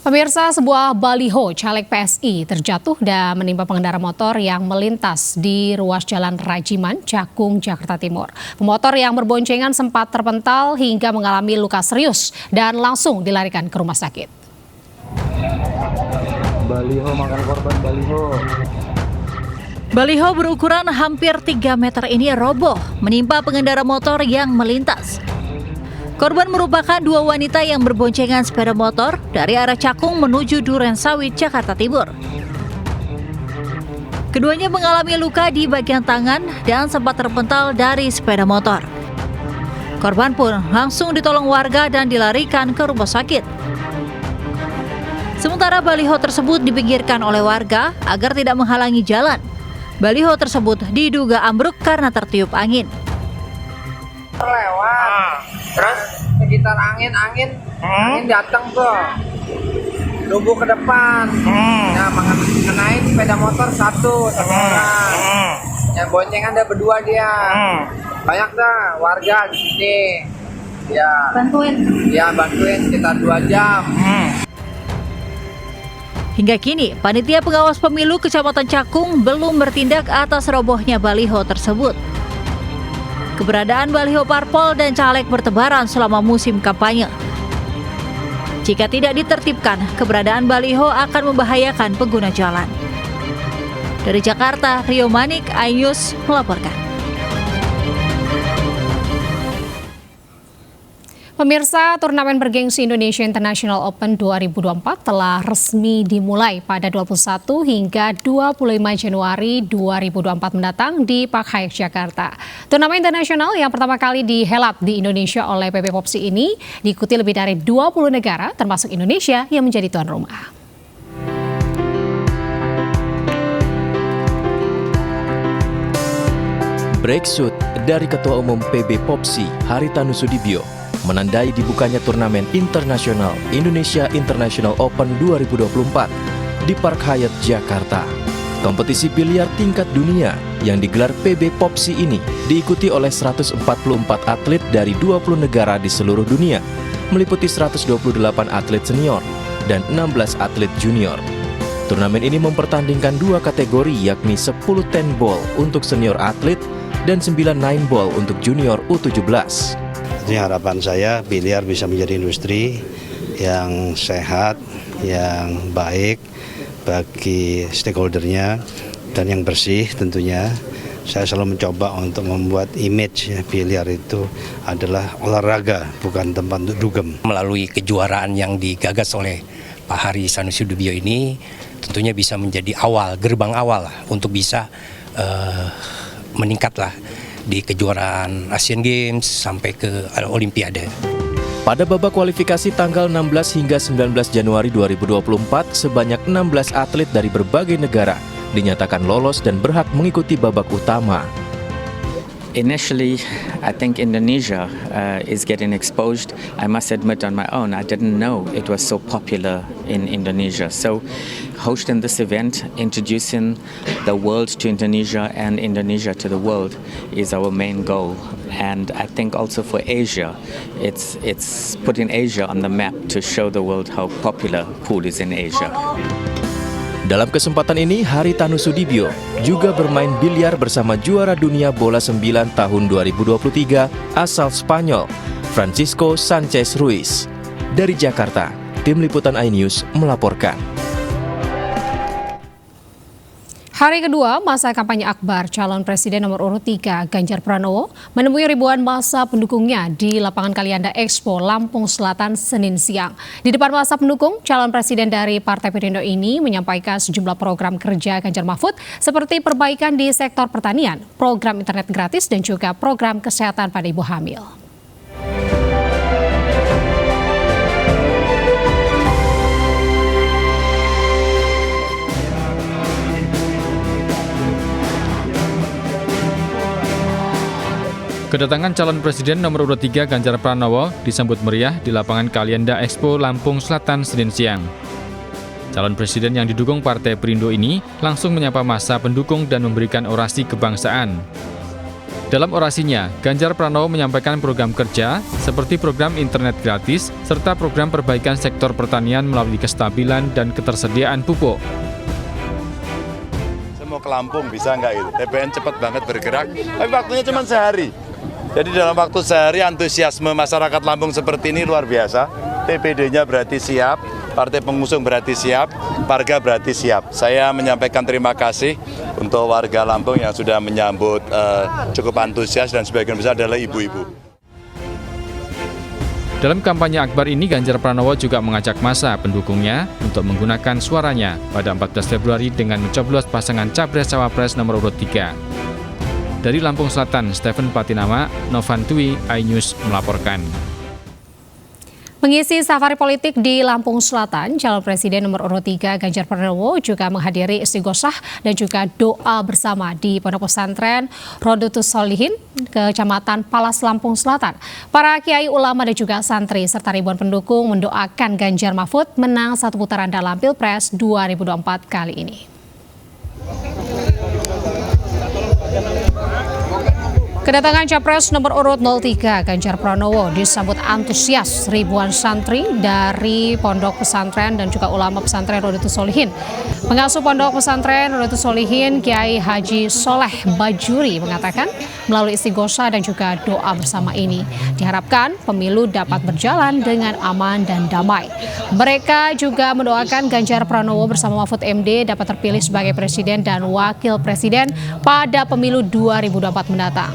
Pemirsa, sebuah baliho caleg PSI terjatuh dan menimpa pengendara motor yang melintas di ruas Jalan Rajiman, Cakung, Jakarta Timur. Pemotor yang berboncengan sempat terpental hingga mengalami luka serius dan langsung dilarikan ke rumah sakit. Baliho makan korban baliho. Baliho berukuran hampir 3 meter ini roboh menimpa pengendara motor yang melintas. Korban merupakan 2 wanita yang berboncengan sepeda motor dari arah Cakung menuju Durensawit, Jakarta Timur. Keduanya mengalami luka di bagian tangan dan sempat terpental dari sepeda motor. Korban pun langsung ditolong warga dan dilarikan ke rumah sakit. Sementara baliho tersebut dipinggirkan oleh warga agar tidak menghalangi jalan. Baliho tersebut diduga ambruk karena tertiup angin. Terlewat, terus sekitar angin datang tuh, rubuh ke depan. Nah, mengenain sepeda motor satu orang. Yang boncengan ada berdua dia. Banyak dah warga di sini. Ya. Bantuin sekitar 2 jam. Hingga kini, panitia pengawas pemilu Kecamatan Cakung belum bertindak atas robohnya baliho tersebut. Keberadaan baliho parpol dan caleg bertebaran selama musim kampanye. Jika tidak ditertibkan, keberadaan baliho akan membahayakan pengguna jalan. Dari Jakarta, Rio Manik, iNews melaporkan. Pemirsa, turnamen bergengsi Indonesia International Open 2024 telah resmi dimulai pada 21 hingga 25 Januari 2024 mendatang di Park Hyatt Jakarta. Turnamen internasional yang pertama kali dihelat di Indonesia oleh PB Popsi ini diikuti lebih dari 20 negara termasuk Indonesia yang menjadi tuan rumah. Breaksuit dari Ketua Umum PB Popsi Haritanu Sudibyo menandai dibukanya turnamen internasional Indonesia International Open 2024 di Park Hyatt Jakarta. Kompetisi biliar tingkat dunia yang digelar PB Popsi ini diikuti oleh 144 atlet dari 20 negara di seluruh dunia, meliputi 128 atlet senior dan 16 atlet junior. Turnamen ini mempertandingkan 2 kategori, yakni 10 10 ball untuk senior atlet dan 9 9 ball untuk junior U17. Jadi harapan saya biliar bisa menjadi industri yang sehat, yang baik bagi stakeholdernya dan yang bersih tentunya. Saya selalu mencoba untuk membuat image biliar itu adalah olahraga, bukan tempat untuk dugem. Melalui kejuaraan yang digagas oleh Pak Haritanu Sudibyo ini tentunya bisa menjadi gerbang awal untuk bisa meningkatlah di kejuaraan Asian Games sampai ke Olimpiade. Pada babak kualifikasi tanggal 16 hingga 19 Januari 2024, sebanyak 16 atlet dari berbagai negara dinyatakan lolos dan berhak mengikuti babak utama. Initially, I think Indonesia is getting exposed. I must admit on my own, I didn't know it was so popular in Indonesia. So hosting this event, introducing the world to Indonesia and Indonesia to the world is our main goal. And I think also for Asia, it's putting Asia on the map to show the world how popular pool is in Asia. Dalam kesempatan ini, Haritanu Sudibyo juga bermain biliar bersama juara dunia bola 9 tahun 2023 asal Spanyol, Francisco Sanchez Ruiz. Dari Jakarta, Tim Liputan iNews melaporkan. Hari kedua masa kampanye akbar calon presiden nomor urut 3 Ganjar Pranowo menemui ribuan massa pendukungnya di lapangan Kalianda Expo, Lampung Selatan, Senin siang. Di depan massa pendukung, calon presiden dari Partai Perindo ini menyampaikan sejumlah program kerja Ganjar Mahfud seperti perbaikan di sektor pertanian, program internet gratis, dan juga program kesehatan pada ibu hamil. Kedatangan calon presiden nomor urut 3 Ganjar Pranowo disambut meriah di lapangan Kalianda Expo Lampung Selatan Senin siang. Calon presiden yang didukung Partai Perindo ini langsung menyapa massa pendukung dan memberikan orasi kebangsaan. Dalam orasinya, Ganjar Pranowo menyampaikan program kerja seperti program internet gratis serta program perbaikan sektor pertanian melalui kestabilan dan ketersediaan pupuk. Saya mau ke Lampung, bisa nggak itu? TPN cepat banget bergerak, tapi waktunya cuma sehari. Jadi dalam waktu sehari antusiasme masyarakat Lampung seperti ini luar biasa. TPD-nya berarti siap, partai pengusung berarti siap, warga berarti siap. Saya menyampaikan terima kasih untuk warga Lampung yang sudah menyambut cukup antusias dan sebagian besar adalah ibu-ibu. Dalam kampanye akbar ini, Ganjar Pranowo juga mengajak massa pendukungnya untuk menggunakan suaranya pada 14 Februari dengan mencoblos pasangan Capres-Cawapres nomor urut 3. Dari Lampung Selatan, Stephen Patinama, Novan Twi, iNews melaporkan. Mengisi safari politik di Lampung Selatan, calon presiden nomor urut 3 Ganjar Pranowo juga menghadiri istighosah dan juga doa bersama di Pondok Pesantren Rodotus Solihin, Kecamatan Palas, Lampung Selatan. Para kiai ulama dan juga santri serta ribuan pendukung mendoakan Ganjar Mahfud menang satu putaran dalam Pilpres 2024 kali ini. Kedatangan Capres nomor urut 03 Ganjar Pranowo disambut antusias ribuan santri dari Pondok Pesantren dan juga ulama pesantren Rodotus Solihin. Pengasuh Pondok Pesantren Rodotus Solihin, Kiai Haji Soleh Bajuri mengatakan melalui istighosah dan juga doa bersama ini diharapkan pemilu dapat berjalan dengan aman dan damai. Mereka juga mendoakan Ganjar Pranowo bersama Mahfud MD dapat terpilih sebagai presiden dan wakil presiden pada pemilu 2024 mendatang.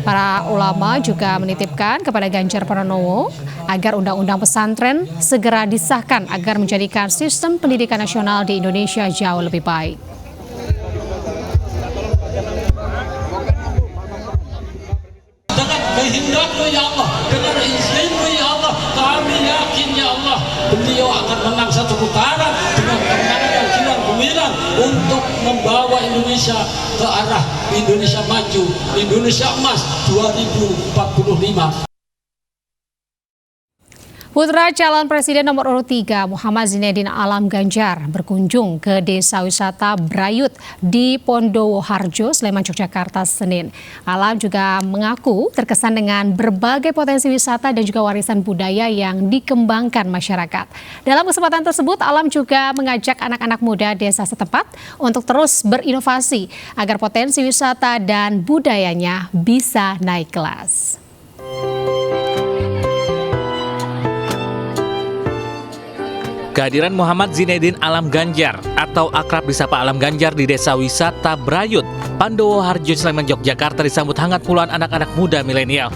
Para ulama juga menitipkan kepada Ganjar Pranowo agar undang-undang pesantren segera disahkan agar menjadikan sistem pendidikan nasional di Indonesia jauh lebih baik. Dengan kehendak-Mu ya Allah, dengan izin-Mu ya Allah, kami yakin ya Allah, beliau akan menang satu putaran dengan kemenangan yang kilan gemilang untuk membawa Indonesia ke arah Indonesia maju, Indonesia emas 2045. Putra calon presiden nomor urut 3 Muhammad Zinedin Alam Ganjar berkunjung ke Desa Wisata Brayut di Pondowoharjo, Sleman, Yogyakarta, Senin. Alam juga mengaku terkesan dengan berbagai potensi wisata dan juga warisan budaya yang dikembangkan masyarakat. Dalam kesempatan tersebut, Alam juga mengajak anak-anak muda desa setempat untuk terus berinovasi agar potensi wisata dan budayanya bisa naik kelas. Kehadiran Muhammad Zinedin Alam Ganjar atau akrab disapa Alam Ganjar di Desa Wisata Brayut, Pondowoharjo, Sleman, Yogyakarta disambut hangat puluhan anak-anak muda milenial.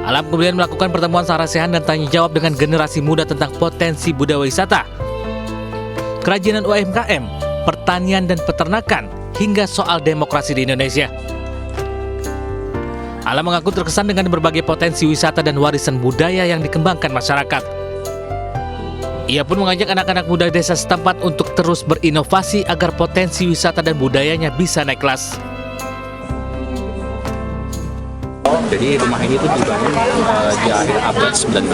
Alam kemudian melakukan pertemuan sarasehan dan tanya jawab dengan generasi muda tentang potensi budaya wisata, kerajinan UMKM, pertanian dan peternakan, hingga soal demokrasi di Indonesia. Alam mengaku terkesan dengan berbagai potensi wisata dan warisan budaya yang dikembangkan masyarakat. Ia pun mengajak anak-anak muda desa setempat untuk terus berinovasi agar potensi wisata dan budayanya bisa naik kelas. Jadi rumah ini tuh dibangun di akhir abad 19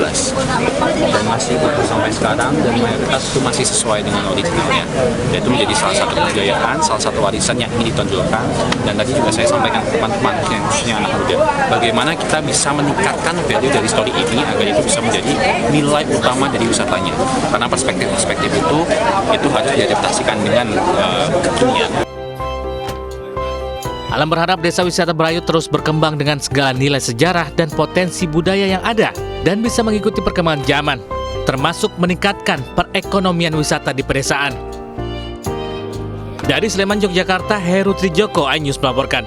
dan masih utuh sampai sekarang dan mayoritas itu masih sesuai dengan originalnya. Dan itu menjadi salah satu kebudayaan, salah satu warisan yang ingin ditonjolkan. Dan tadi juga saya sampaikan ke teman-teman khususnya anak muda, bagaimana kita bisa meningkatkan value dari story ini agar itu bisa menjadi nilai utama dari wisatanya. Karena perspektif-perspektif itu harus diadaptasikan dengan kekinian. Alam berharap Desa Wisata Brayut terus berkembang dengan segala nilai sejarah dan potensi budaya yang ada dan bisa mengikuti perkembangan zaman, termasuk meningkatkan perekonomian wisata di pedesaan. Dari Sleman, Yogyakarta, Heru Trijoko, iNews melaporkan.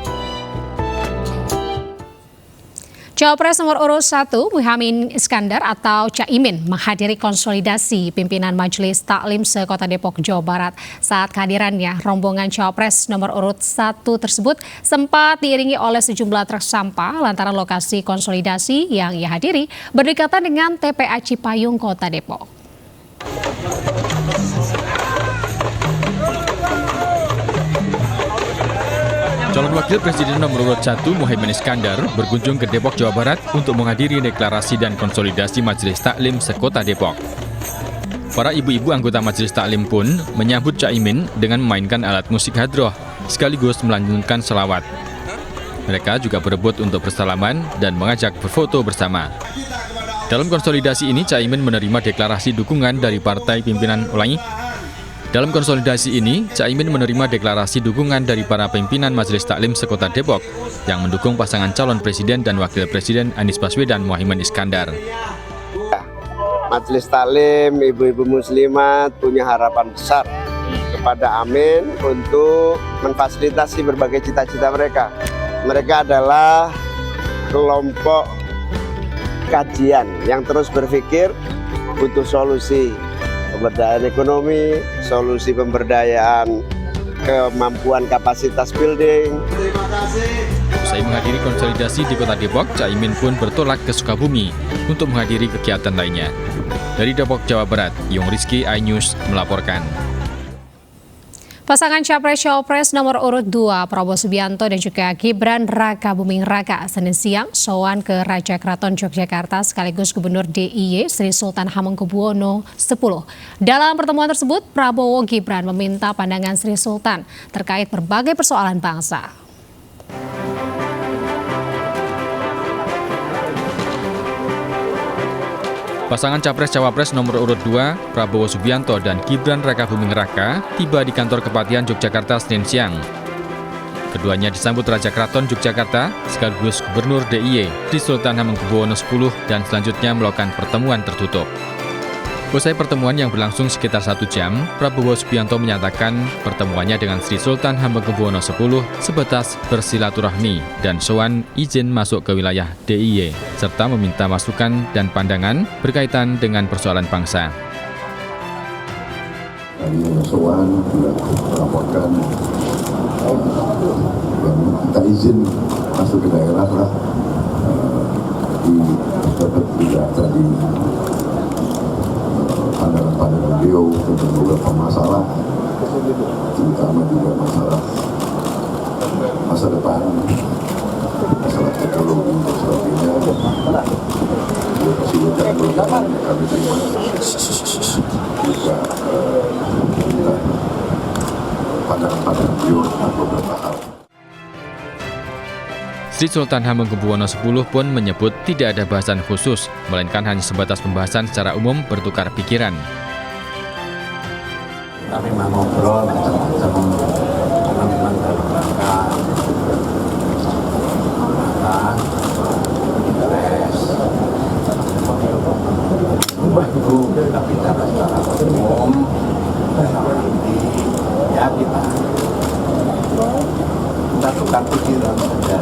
Cawapres nomor urut 1 Muhaimin Iskandar atau Caimin menghadiri konsolidasi pimpinan Majelis Taklim se-Kota Depok, Jawa Barat. Saat kehadirannya, rombongan Cawapres nomor urut 1 tersebut sempat diiringi oleh sejumlah truk sampah lantaran lokasi konsolidasi yang ia hadiri berdekatan dengan TPA Cipayung, Kota Depok. Calon Calon Wakil Presiden nomor urut 1 Muhaimin Iskandar berkunjung ke Depok, Jawa Barat untuk menghadiri deklarasi dan konsolidasi Majelis Taklim sekota Depok. Para ibu-ibu anggota Majelis Taklim pun menyambut Caimin dengan memainkan alat musik hadroh sekaligus melantunkan selawat. Mereka juga berebut untuk bersalaman dan mengajak berfoto bersama. Dalam konsolidasi ini, Caimin menerima deklarasi dukungan dari partai pimpinan Dalam konsolidasi ini, Caimin menerima deklarasi dukungan dari para pimpinan Majelis Taklim sekota Depok yang mendukung pasangan calon presiden dan wakil presiden Anies Baswedan Muhaimin Iskandar. Majelis Taklim, ibu-ibu muslimat punya harapan besar kepada Amin untuk memfasilitasi berbagai cita-cita mereka. Mereka adalah kelompok kajian yang terus berpikir butuh solusi pemberdayaan ekonomi, solusi pemberdayaan kemampuan kapasitas building. Usai menghadiri konsolidasi di Kota Depok, Caimin pun bertolak ke Sukabumi untuk menghadiri kegiatan lainnya. Dari Depok, Jawa Barat, Yung Rizky, iNews melaporkan. Pasangan Capres-Cawapres nomor urut 2 Prabowo Subianto dan juga Gibran Raka Buming Raka Senin siang sowan ke Raja Keraton Yogyakarta sekaligus Gubernur DIY Sri Sultan Hamengkubuwono X. Dalam pertemuan tersebut, Prabowo Gibran meminta pandangan Sri Sultan terkait berbagai persoalan bangsa. Pasangan Capres-Cawapres nomor urut 2, Prabowo Subianto dan Gibran Raka Buming Raka tiba di kantor Kepatihan Yogyakarta Senin siang. Keduanya disambut Raja Keraton Yogyakarta sekaligus Gubernur DIY Sri Sultan Hamengkubuwono X dan selanjutnya melakukan pertemuan tertutup. Usai pertemuan yang berlangsung sekitar 1 jam, Prabowo Subianto menyatakan pertemuannya dengan Sri Sultan Hamengkubuwono X sebatas bersilaturahmi dan sowan izin masuk ke wilayah DIY, serta meminta masukan dan pandangan berkaitan dengan persoalan bangsa. Tadi sowan juga melaporkan yang minta izin masuk ke daerah lah, dapat juga tadi pandangan beliau tentang beberapa masalah, terutama juga masalah masa depan, masalah teknologi dan sebagainya. Beliau fasilitasi beberapa kami terima juga pandangan beliau tentang beberapa hal. Sri Sultan Hamengkubuwono X pun menyebut tidak ada bahasan khusus, melainkan hanya sebatas pembahasan secara umum bertukar pikiran. Kami mau ngobrol macam-macam, karena memang dalam rangka itu kita bicara secara umum, dan ini ya kita tukar pikiran saja.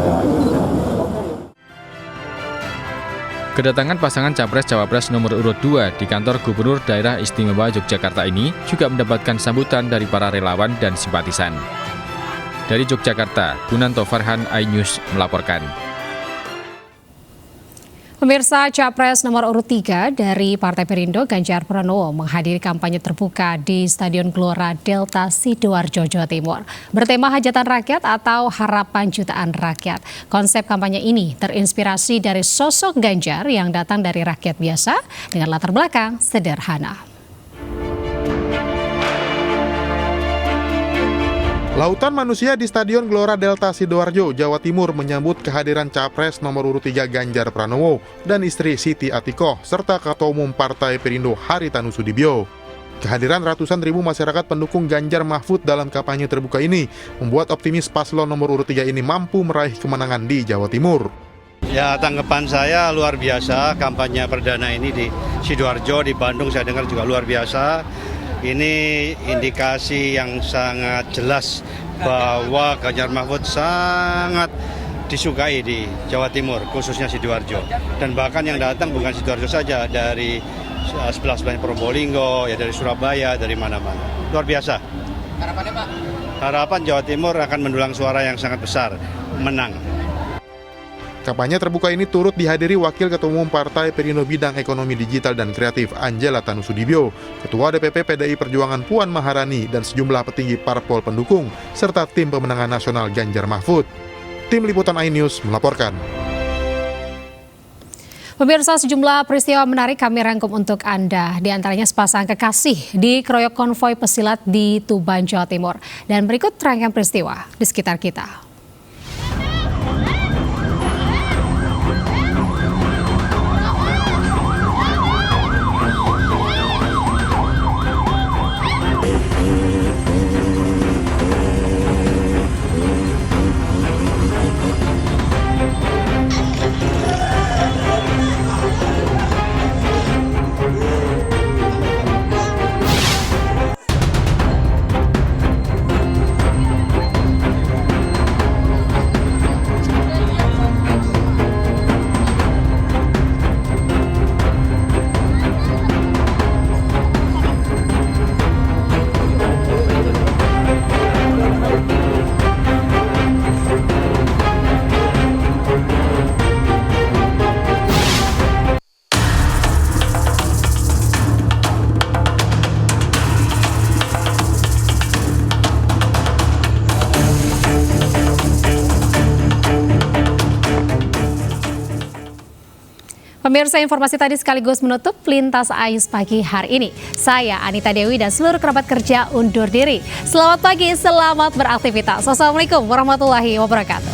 Kedatangan pasangan Capres-Cawapres nomor urut 2 di kantor Gubernur Daerah Istimewa Yogyakarta ini juga mendapatkan sambutan dari para relawan dan simpatisan. Dari Yogyakarta, Gunanto Farhan, iNews melaporkan. Pemirsa, Capres nomor urut 3 dari Partai Perindo Ganjar Pranowo menghadiri kampanye terbuka di Stadion Gelora Delta Sidoarjo, Jawa Timur. Bertema hajatan rakyat atau harapan jutaan rakyat. Konsep kampanye ini terinspirasi dari sosok Ganjar yang datang dari rakyat biasa dengan latar belakang sederhana. Lautan manusia di Stadion Gelora Delta Sidoarjo, Jawa Timur menyambut kehadiran Capres nomor urut 3 Ganjar Pranowo dan istri Siti Atikoh serta Ketua Umum Partai Perindo Haritanu Sudibyo. Kehadiran ratusan ribu masyarakat pendukung Ganjar Mahfud dalam kampanye terbuka ini membuat optimis paslon nomor urut 3 ini mampu meraih kemenangan di Jawa Timur. Ya, tanggapan saya luar biasa, kampanye perdana ini di Sidoarjo, di Bandung saya dengar juga luar biasa. Ini indikasi yang sangat jelas bahwa Ganjar Mahfud sangat disukai di Jawa Timur, khususnya Sidoarjo. Dan bahkan yang datang bukan Sidoarjo saja, dari sebelah-sebelah Probolinggo, ya dari Surabaya, dari mana-mana. Luar biasa. Harapannya Pak? Harapan Jawa Timur akan mendulang suara yang sangat besar, menang. Kampanye terbuka ini turut dihadiri Wakil Ketua Umum Partai Perindo Bidang Ekonomi Digital dan Kreatif Angela Tanusudibyo, Ketua DPP PDI Perjuangan Puan Maharani, dan sejumlah petinggi parpol pendukung, serta tim pemenangan nasional Ganjar Mahfud. Tim Liputan iNews melaporkan. Pemirsa, sejumlah peristiwa menarik kami rangkum untuk Anda. Di antaranya sepasang kekasih dikeroyok konvoi pesilat di Tuban, Jawa Timur. Dan berikut rangkaian peristiwa di sekitar kita. Pemirsa, informasi tadi sekaligus menutup Lintas Ais pagi hari ini. Saya Anita Dewi dan seluruh kerabat kerja undur diri. Selamat pagi, selamat beraktivitas. Wassalamualaikum warahmatullahi wabarakatuh.